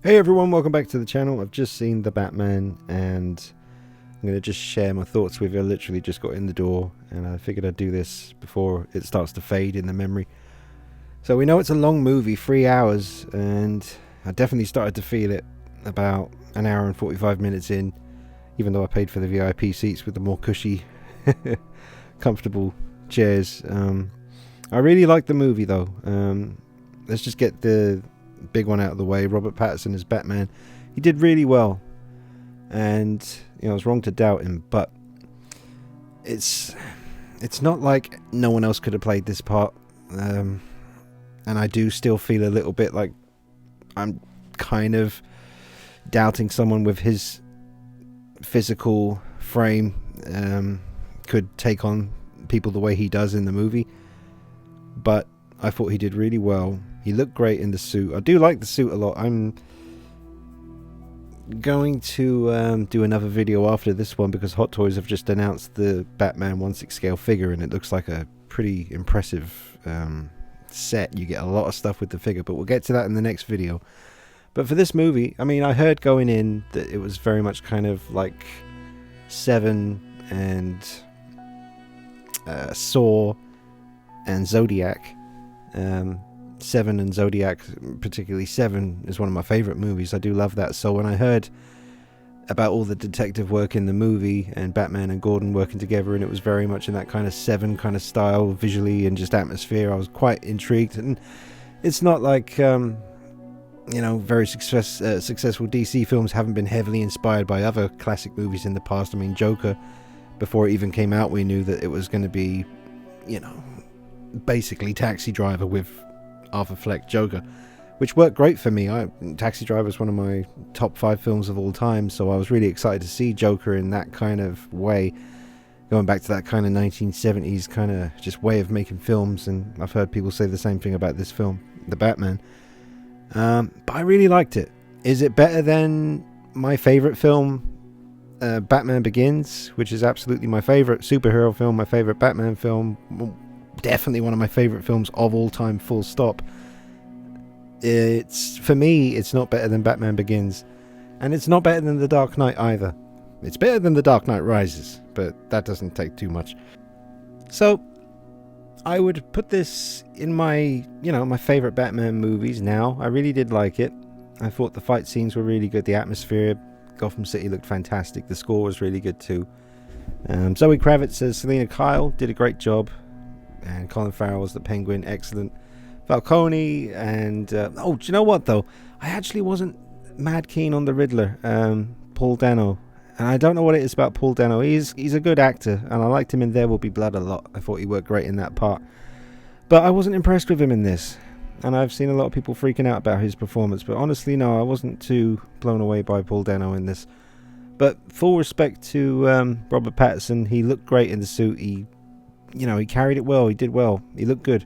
Hey everyone, welcome back to the channel. I've just seen The Batman and I'm going to just share my thoughts with you. I literally just got in the door and I figured I'd do this before it starts to fade in the memory. So we know it's a long movie, 3 hours, and I definitely started to feel it about an hour and 45 minutes in, even though I paid for the VIP seats with the more cushy, comfortable chairs. I really liked the movie though. Let's just get the big one out of the way. Robert Pattinson as Batman, he did really well, and I was wrong to doubt him, but it's not like no one else could have played this part, and I do still feel a little bit like I'm kind of doubting someone with his physical frame could take on people the way he does in the movie, but I thought he did really well. He looked great in the suit. I do like the suit a lot. I'm going to do another video after this one because Hot Toys have just announced the Batman 1/6 scale figure, and it looks like a pretty impressive set. You get a lot of stuff with the figure, but we'll get to that in the next video. But for this movie, I mean, I heard going in that it was very much kind of like Seven and Saw and Zodiac. Seven and Zodiac, particularly Seven, is one of my favorite movies. I do love that. So when I heard about all the detective work in the movie and Batman and Gordon working together, and it was very much in that kind of Seven kind of style visually and just atmosphere, I was quite intrigued. And it's not like very successful DC films haven't been heavily inspired by other classic movies in the past. I mean, Joker, before it even came out, we knew that it was going to be basically Taxi Driver with Arthur Fleck Joker, which worked great for me. Taxi Driver is one of my top 5 films of all time, so I was really excited to see Joker in that kind of way, going back to that kind of 1970s kind of just way of making films. And I've heard people say the same thing about this film, The Batman, but I really liked it. Is it better than my favorite film, Batman Begins, which is absolutely my favorite superhero film, my favorite Batman film, definitely one of my favorite films of all time, full stop? For me, it's not better than Batman Begins, and it's not better than The Dark Knight either. It's better than The Dark Knight Rises, but that doesn't take too much. So I would put this in my my favorite Batman movies now. I really did like it. I thought the fight scenes were really good. The atmosphere, Gotham City looked fantastic. The score was really good too. Zoe Kravitz as Selina Kyle did a great job, and Colin Farrell was the Penguin, excellent. Falcone, and do you know what though? I actually wasn't mad keen on the Riddler, Paul Dano, and I don't know what it is about Paul Dano. He's a good actor, and I liked him in There Will Be Blood a lot. I thought he worked great in that part, but I wasn't impressed with him in this. And I've seen a lot of people freaking out about his performance, but honestly, no, I wasn't too blown away by Paul Dano in this. But full respect to Robert Pattinson. He looked great in the suit. He carried it well. He did well. He looked good.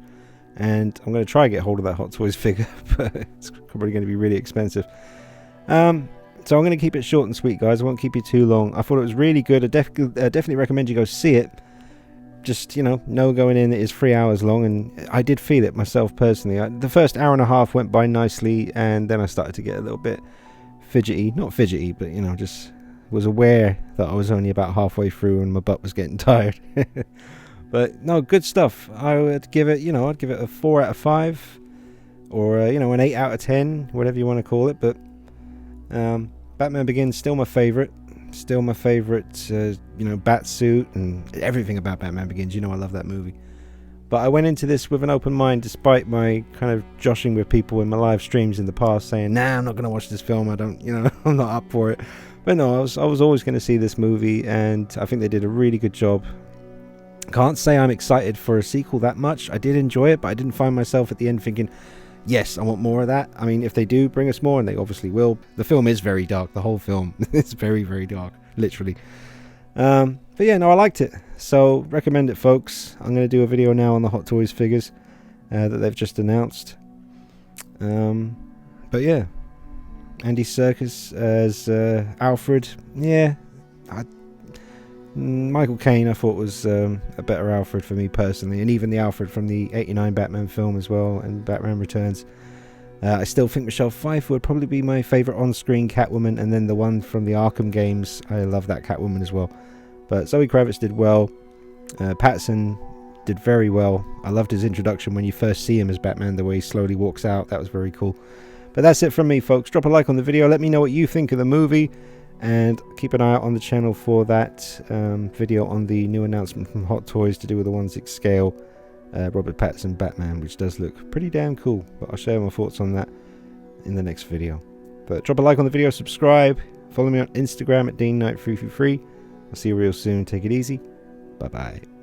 And I'm going to try and get hold of that Hot Toys figure, but it's probably going to be really expensive. So I'm going to keep it short and sweet, guys. I won't keep you too long. I thought it was really good. I definitely recommend you go see it. Just, know going in it is 3 hours long, and I did feel it myself personally. The first hour and a half went by nicely, and then I started to get a little bit fidgety. Not fidgety, but, just was aware that I was only about halfway through and my butt was getting tired. But no, good stuff. I would give it, I'd give it a 4 out of 5, or an 8 out of 10, whatever you want to call it. But Batman Begins still my favorite. Still my favorite, bat suit and everything about Batman Begins. I love that movie. But I went into this with an open mind, despite my kind of joshing with people in my live streams in the past, saying, "Nah, I'm not going to watch this film. I don't, I'm not up for it." But no, I was always going to see this movie, and I think they did a really good job. Can't say I'm excited for a sequel that much. I did enjoy it, but I didn't find myself at the end thinking, yes, I want more of that. I mean, if they do bring us more, and they obviously will, the film is very dark. The whole film is very, very dark, literally. But yeah, no, I liked it. So recommend it, folks. I'm going to do a video now on the Hot Toys figures that they've just announced. But yeah, Andy Serkis as Alfred. Yeah, Michael Caine I thought was a better Alfred for me personally, and even the Alfred from the '89 Batman film as well, and Batman Returns. I still think Michelle Pfeiffer would probably be my favourite on-screen Catwoman, and then the one from the Arkham games, I love that Catwoman as well. But Zoe Kravitz did well. Pattinson did very well. I loved his introduction when you first see him as Batman, the way he slowly walks out. That was very cool. But that's it from me, folks. Drop a like on the video. Let me know what you think of the movie. And keep an eye out on the channel for that video on the new announcement from Hot Toys to do with the 1/6 scale Robert Pattinson Batman, which does look pretty damn cool. But I'll share my thoughts on that in the next video. But drop a like on the video, subscribe, follow me on Instagram at DeanKnight333. I'll see you real soon. Take it easy. Bye bye.